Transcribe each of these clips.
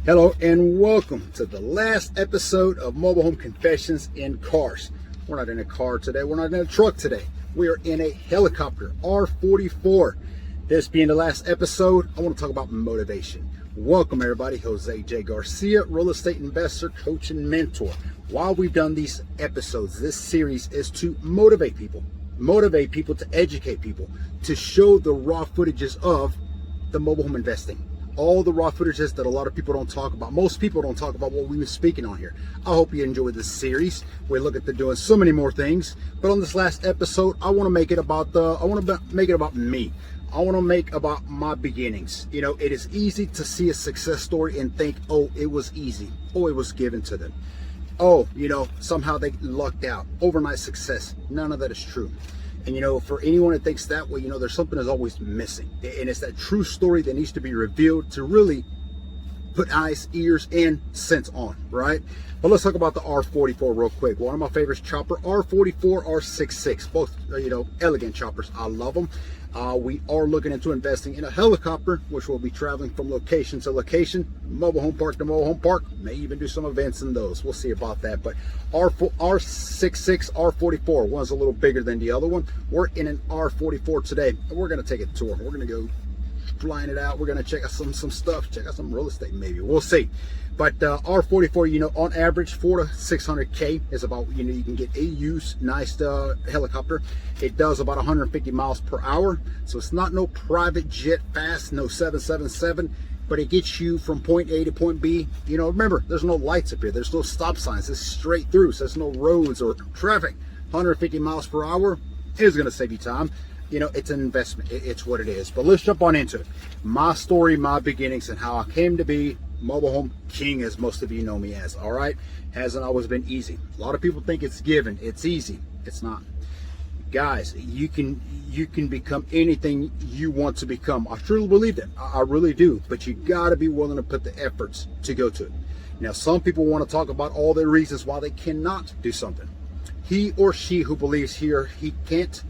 Hello and welcome to the last episode of Mobile Home Confessions in Cars. We're not in a car today. We're not in a truck today. We are in a helicopter, R44. This being the last episode, I want to talk about motivation. Welcome everybody. Jose J. Garcia, real estate investor, coach, and mentor. While we've done these episodes, this series is to motivate people to educate people, to show the raw footages of the mobile home investing. All the raw footages that a lot of people don't talk about. Most people don't talk about what we've been speaking on here. I hope you enjoyed this series. We look at doing so many more things, but on this last episode, I want to make it about me. I want to make about my beginnings. You know, it is easy to see a success story and think, oh, it was easy. Oh, it was given to them. Oh, you know, somehow they lucked out. Overnight success. None of that is true. And, you know, for anyone that thinks that way, you know, there's something that's always missing. And it's that true story that needs to be revealed to really put eyes, ears, and sense on, right? But let's talk about the R44 real quick. One of my favorites chopper, R44, R66, both, you know, elegant choppers. I love them. We are looking into investing in a helicopter, which will be traveling from location to location, mobile home park to mobile home park. May even do some events in those. We'll see about that. But R66, R44, one's a little bigger than the other one. We're in an R44 today, and we're going to take a tour. We're going to go flying it out. We're going to check out some stuff, check out some real estate maybe. We'll see. But R44, you know, on average 400 to 600K is about, you know, you can get a used nice helicopter. It does about 150 miles per hour. So it's not no private jet fast, no 777, but it gets you from point A to point B. You know, remember, there's no lights up here. There's no stop signs. It's straight through. So there's no roads or traffic. 150 miles per hour is going to save you time. You know, it's an investment. It's what it is. But let's jump on into it. My story, my beginnings, and how I came to be mobile home king, as most of you know me as. All right, hasn't always been easy. A lot of people think it's given, it's easy. It's not. Guys, you can become anything you want to become. I truly believe that. I really do. But you got to be willing to put the efforts to go to it. Now, some people want to talk about all the reasons why they cannot do something. He or she who believes he or he can't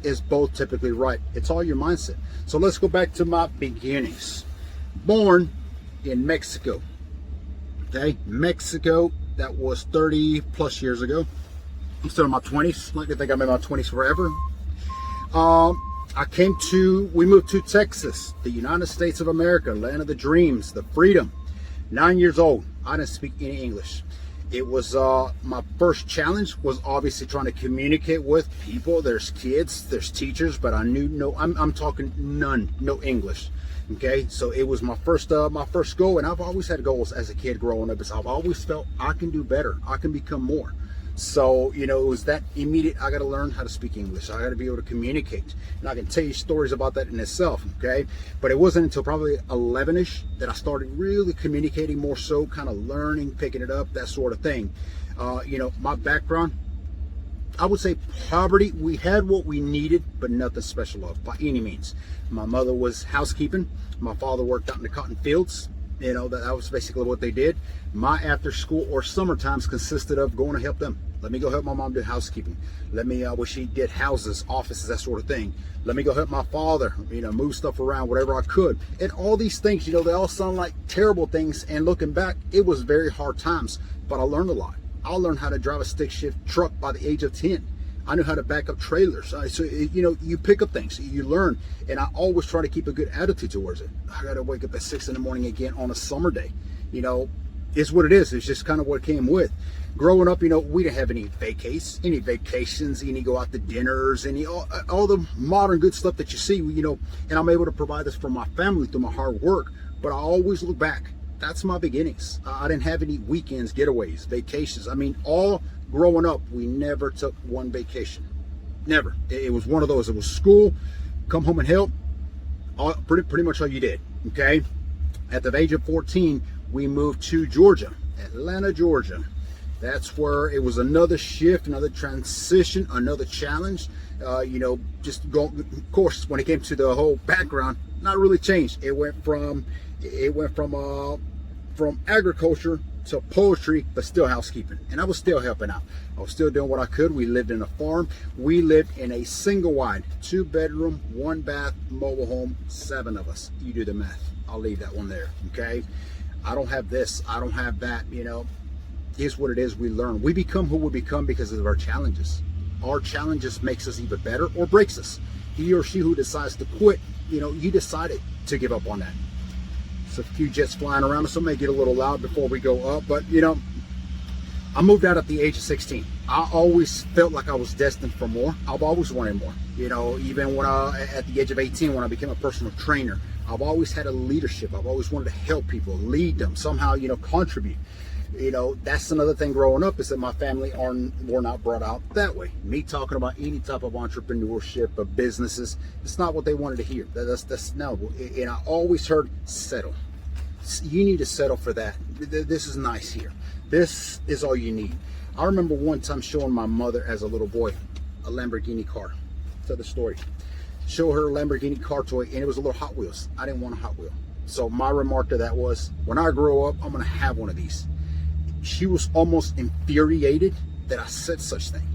is both typically right. It's all your mindset. So let's go back to my beginnings. Born in Mexico. Okay, Mexico, that was 30 plus years ago. I'm still in my 20s. I like to think I'm in my 20s forever. We moved to Texas, the United States of America, land of the dreams, the freedom. 9 years old. I didn't speak any English. It was my first challenge was obviously trying to communicate with people. There's kids, there's teachers, but I knew I'm talking no English. Okay, so it was my first goal, and I've always had goals as a kid growing up. I've always felt I can do better, I can become more. So, you know, it was that immediate. I got to learn how to speak English. I got to be able to communicate, and I can tell you stories about that in itself. Okay, but it wasn't until probably 11ish that I started really communicating more, so kind of learning, picking it up, that sort of thing. You know, my background, I would say poverty. We had what we needed, but nothing special of by any means. My mother was housekeeping. My father worked out in the cotton fields. You know, that was basically what they did. My after school or summer times consisted of going to help them. Let me go help my mom do housekeeping. Let me, where she did houses, offices, that sort of thing. Let me go help my father, you know, move stuff around, whatever I could. And all these things, you know, they all sound like terrible things. And looking back, it was very hard times, but I learned a lot. I learned how to drive a stick shift truck by the age of 10. I knew how to back up trailers. So, you know, you pick up things, you learn. And I always try to keep a good attitude towards it. I got to wake up at 6 in the morning again on a summer day. You know, it's what it is. It's just kind of what it came with. Growing up, you know, we didn't have any vacations, any go out to dinners, all the modern good stuff that you see, you know, and I'm able to provide this for my family through my hard work. But I always look back. That's my beginnings. I didn't have any weekends, getaways, vacations. I mean, all growing up, we never took one vacation. Never. It was one of those. It was school, come home and help. Pretty much all you did. Okay. At the age of 14, we moved to Georgia, Atlanta, Georgia. That's where it was another shift, another transition, another challenge. You know, just go. Of course, when it came to the whole background, not really changed. It went from agriculture to poetry, but still housekeeping. And I was still helping out. I was still doing what I could. We lived in a farm. We lived in a single wide, 2-bedroom, 1-bath mobile home, 7 of us. You do the math. I'll leave that one there. Okay. I don't have this, I don't have that, is what it is. We learn. We become who we become because of our challenges. Our challenges makes us either better or breaks us. He or she who decides to quit, you decided to give up on that. So a few jets flying around, so it may get a little loud before we go up, but I moved out at the age of 16. I always felt like I was destined for more. I've always wanted more. Even when at the age of 18, when I became a personal trainer, I've always had a leadership. I've always wanted to help people, lead them, somehow, contribute. That's another thing growing up, is that my family were not brought out that way. Me talking about any type of entrepreneurship of businesses, it's not what they wanted to hear. That's no. And I always heard, settle. You need to settle for that. This is nice here. This is all you need. I remember one time showing my mother as a little boy a Lamborghini car. Tell the story. Show her a Lamborghini car toy, and it was a little Hot Wheels. I didn't want a Hot Wheel. So my remark to that was, when I grow up, I'm going to have one of these. She was almost infuriated that I said such thing.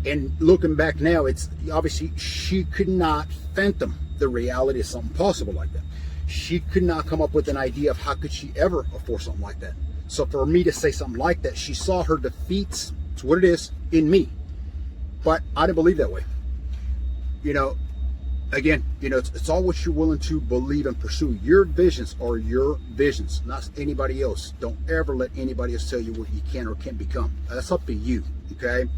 And looking back now, it's obviously she could not fathom the reality of something possible like that. She could not come up with an idea of how could she ever afford something like that. So for me to say something like that, she saw her defeats, it's what it is, in me. But I didn't believe that way. Again, it's all what you're willing to believe and pursue. Your visions are your visions, not anybody else. Don't ever let anybody else tell you what you can or can't become. That's up to you, okay?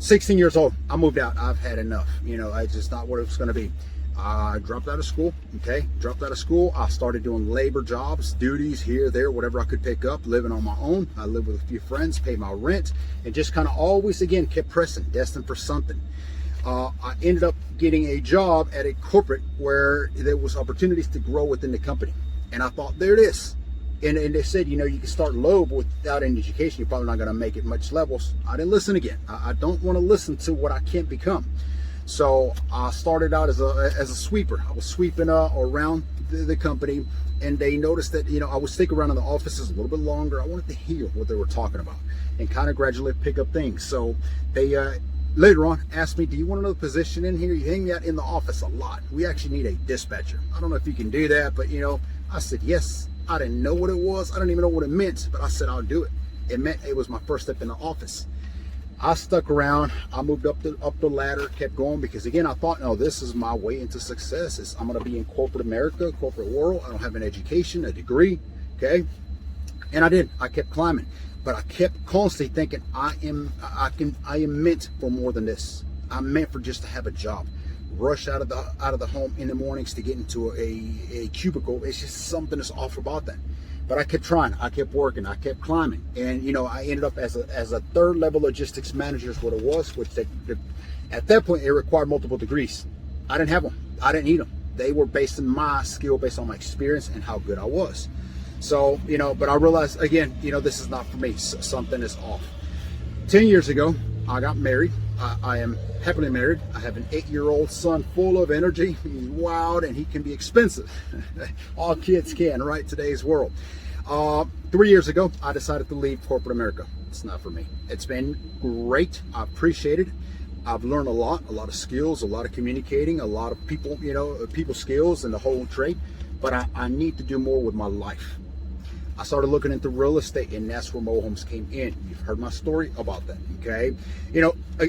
16 years old, I moved out. I've had enough. It's just not what it was going to be. I dropped out of school, okay? Dropped out of school. I started doing labor jobs, duties here, there, whatever I could pick up, living on my own. I lived with a few friends, paid my rent, and just kind of always, again, kept pressing, destined for something. I ended up getting a job at a corporate where there was opportunities to grow within the company. And I thought, there it is. And they said, you can start low, but without any education, you're probably not going to make it much levels. I didn't listen again. I don't want to listen to what I can't become. So I started out as a sweeper. I was sweeping around the company, and they noticed that, I would stick around in the offices a little bit longer. I wanted to hear what they were talking about and kind of gradually pick up things. So they later on asked me, do you want another position in here? You hang out in the office a lot. We actually need a dispatcher. I don't know if you can do that, but I said yes. I didn't know what it was. I didn't even know what it meant, but I said I'll do it. It meant it was my first step in the office. I stuck around. I moved up the ladder, kept going, because again, I thought, no, this is my way into success. I'm going to be in corporate America, corporate world. I don't have an education, a degree, okay? And I did. I kept climbing. But I kept constantly thinking, I am meant for more than this. I'm meant for just to have a job. Rush out of the home in the mornings to get into a cubicle. It's just something that's off about that. But I kept trying. I kept working. I kept climbing. And I ended up as a third level logistics manager is what it was. Which at that point it required multiple degrees. I didn't have them. I didn't need them. They were based on my skill, based on my experience and how good I was. So, but I realized, again, this is not for me. Something is off. 10 years ago, I got married. I am happily married. I have an 8-year-old son full of energy. He's wild and he can be expensive. All kids can, right? Today's world. 3 years ago, I decided to leave corporate America. It's not for me. It's been great. I appreciate it. I've learned a lot of skills, a lot of communicating, a lot of people, people skills and the whole trade. But I need to do more with my life. I started looking into real estate, and that's where mobile homes came in. You've heard my story about that, okay?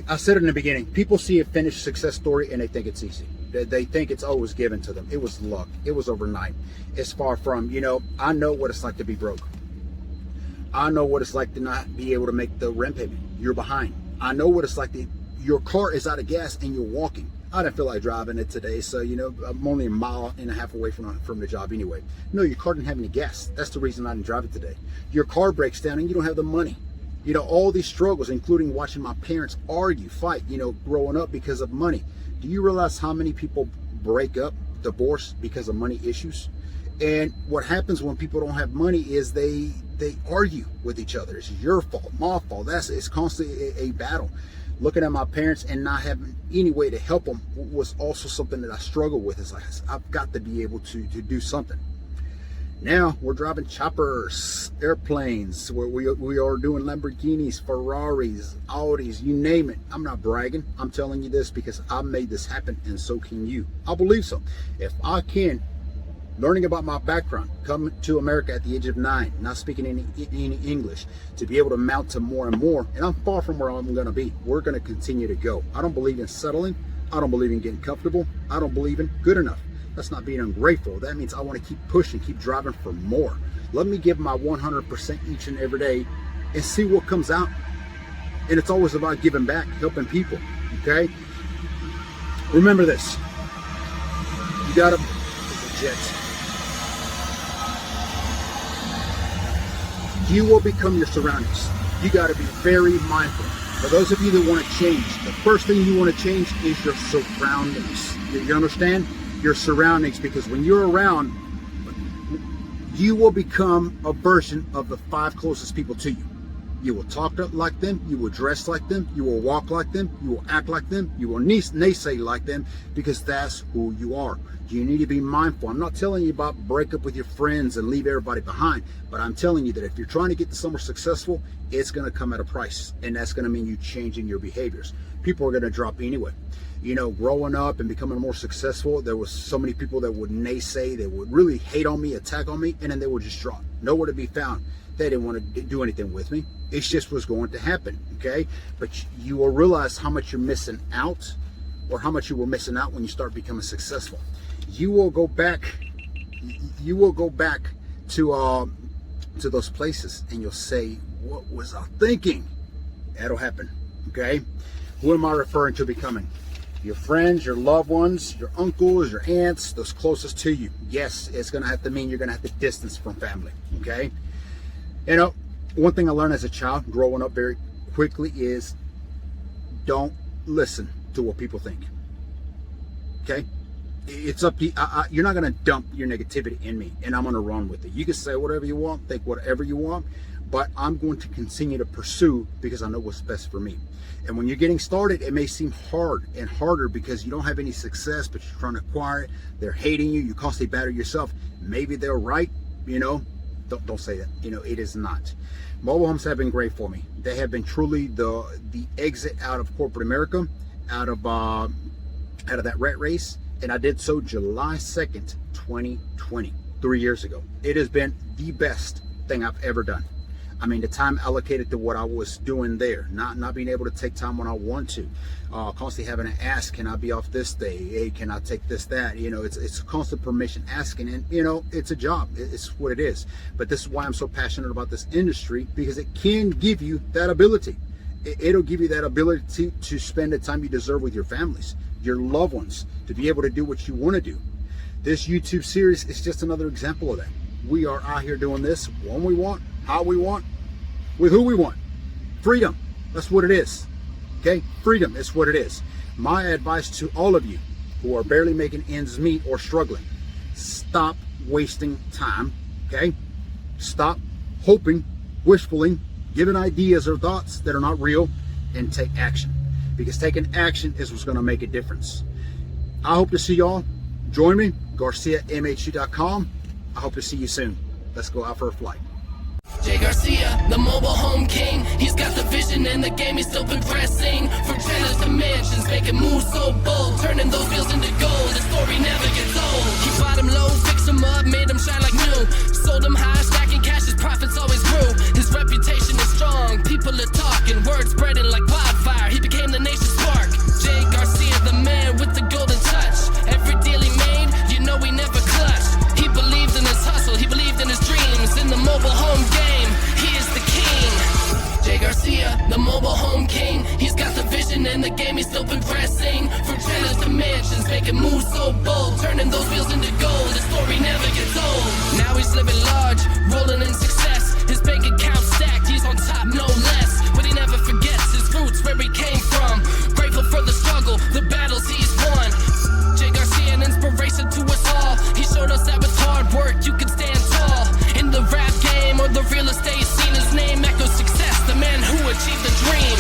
I said it in the beginning, people see a finished success story and they think it's easy. They think it's always given to them. It was luck. It was overnight. It's far from, I know what it's like to be broke. I know what it's like to not be able to make the rent payment. You're behind. I know what it's like your car is out of gas and you're walking. I didn't feel like driving it today, so I'm only 1.5 miles away from the job anyway. No, your car didn't have any gas. That's the reason I didn't drive it today. Your car breaks down and you don't have the money. All these struggles, including watching my parents argue, fight, growing up because of money. Do you realize how many people break up, divorce because of money issues? And what happens when people don't have money is they argue with each other. It's your fault, my fault. It's constantly a battle. Looking at my parents and not having any way to help them was also something that I struggled with. It's like, I've got to be able to do something. Now we're driving choppers, airplanes, where we are doing Lamborghinis, Ferraris, Audis, you name it. I'm not bragging. I'm telling you this because I made this happen, and so can you. I believe so. If I can learning about my background, coming to America at the age of 9, not speaking any English, to be able to mount to more and more. And I'm far from where I'm going to be. We're going to continue to go. I don't believe in settling. I don't believe in getting comfortable. I don't believe in good enough. That's not being ungrateful. That means I want to keep pushing, keep driving for more. Let me give my 100% each and every day and see what comes out. And it's always about giving back, helping people, okay? Remember this. You got to jet. You will become your surroundings. You got to be very mindful. For those of you that want to change, the first thing you want to change is your surroundings. You understand? Your surroundings, because when you're around, you will become a version of the 5 closest people to you. You will talk like them, you will dress like them, you will walk like them, you will act like them, you will naysay like them, because that's who you are. You need to be mindful. I'm not telling you about break up with your friends and leave everybody behind, but I'm telling you that if you're trying to get to somewhere successful, it's going to come at a price, and that's going to mean you changing your behaviors. People are going to drop anyway. You know, growing up and becoming more successful, there was so many people that would naysay, they would really hate on me, attack on me, and then they would just drop. Nowhere to be found. They didn't want to do anything with me. It's just what's going to happen, okay? But you will realize how much you're missing out, or how much you were missing out when you start becoming successful. You will go back to those places, and you'll say, what was I thinking? That'll happen, okay? Who am I referring to becoming? Your friends, your loved ones, your uncles, your aunts, those closest to you. Yes, it's going to have to mean you're going to have to distance from family, okay? You know, one thing I learned as a child growing up very quickly is don't listen to what people think, okay? It's up to you. You're not going to dump your negativity in me, and I'm going to run with it. You can say whatever you want, think whatever you want, but I'm going to continue to pursue because I know what's best for me. And when you're getting started, it may seem hard and harder because you don't have any success, but you're trying to acquire it. They're hating you. You constantly batter yourself. Maybe they're right. You know, don't say that. You know, it is not. Mobile homes have been great for me. They have been truly the exit out of corporate America, out of that rat race. And I did so July 2nd, 2020, 3 years ago. It has been the best thing I've ever done. I mean, the time allocated to what I was doing there, not being able to take time when I want to, constantly having to ask, can I be off this day? Hey, can I take this, that? You know, it's constant permission asking, and you know, it's a job. It's what it is. But this is why I'm so passionate about this industry, because it can give you that ability. It'll give you that ability to spend the time you deserve with your families, your loved ones, to be able to do what you want to do. This YouTube series is just another example of that. We are out here doing this when we want, how we want, with who we want. Freedom, that's what it is. Okay, freedom is what it is. My advice to all of you who are barely making ends meet or struggling, stop wasting time, okay? Stop hoping, wishfully, giving ideas or thoughts that are not real, and take action. Because taking action is what's gonna make a difference. I hope to see y'all. Join me, GarciaMHU.com. I hope to see you soon. Let's go out for a flight. Jay Garcia, the mobile home king. He's got the vision and the game, he's still progressing. From trailers to mansions, making moves so bold, turning those wheels into gold. The story never gets old. He bought him low, fixed him up, made him shine like new. Sold him high, stacking cash, his profits always grew. His reputation is strong, people are talking, words spreading like wildfire. He became the nation's spark. Jay Garcia, the man with the golden touch. Every deal he made, you know he never clutched. He believed in his hustle, he believed in his dreams. In the mobile home game, he is the king. Jay Garcia, the mobile home king. He's got the vision and the game, he's still progressing. From trailers to mansions, making moves so bold, turning those wheels into gold. The story never gets old. Now he's living large, rolling in success. His bank account stacked, he's on top, no less. But he never forgets his roots, where he came from. Grateful for the struggle, the battles he's won. Jay Garcia, an inspiration to us all. He showed us that with hard work you can stand tall. In the rap game or the real estate scene, his name echoes success, the man who achieved the dream.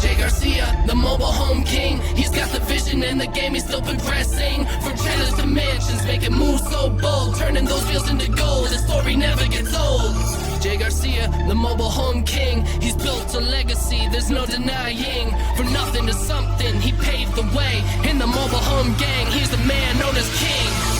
Jay Garcia, the mobile home king. He's got the vision and the game, he's still progressing. From trailers to mansions, making moves so bold, turning those wheels into gold. The story never gets old. Jay Garcia, the mobile home king. He's built a legacy, there's no denying. From nothing to something, he paved the way. In the mobile home gang, he's the man known as king.